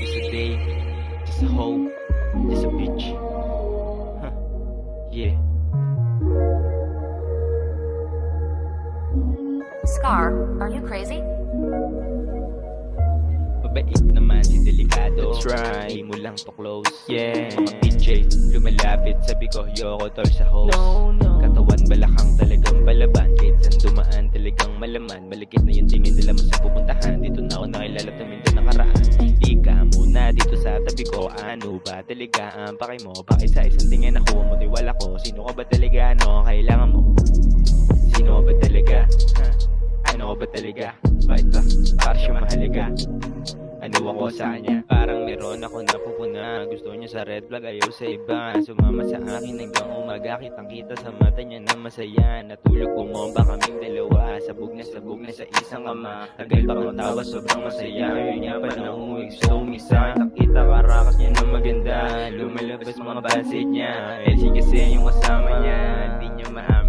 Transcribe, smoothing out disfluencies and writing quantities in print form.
Just a day, just a hoe, just a bitch. Huh. Yeah. Scar, are you crazy? Mabait naman si Delikado. That's right, di mo lang to close. Yeah, mga DJ, lumalapit. Sabi ko, yoko tol sa host. Katawan balakang talagang balaban. Kahit saan dumaan talagang malaman. Malikit na yung tingin nila mo sa pupuntahan. Dito na ako nakilala tuminto nakaraan. Di ka muna dito sa tabi ko. Ano ba talaga ang paki mo? Bakit sa isang tingin ako matiwala ko? Sino ka ba talaga? Ano kailangan mo? Sino ka ba talaga? Ano ka ba talaga? Bakit ba? Para siya mahalaga. Ano ako sa kanya? Parang meron ako napupuna. Gusto niya sa red flag, ayaw sa iba. Sumama sa akin hanggang umaga. Kitang kita sa mata niya na masaya. Natulog bumomba kaming dalawa. Sabog na sa isang ama. Tagal pa kong tawa, sobrang masaya. Ngayon niya pa na umuwi, gusto umisa. Nakita karakas niya na maganda. Lumalabas mga basid niya. LC kasi yung kasama niya. Hindi niya maamin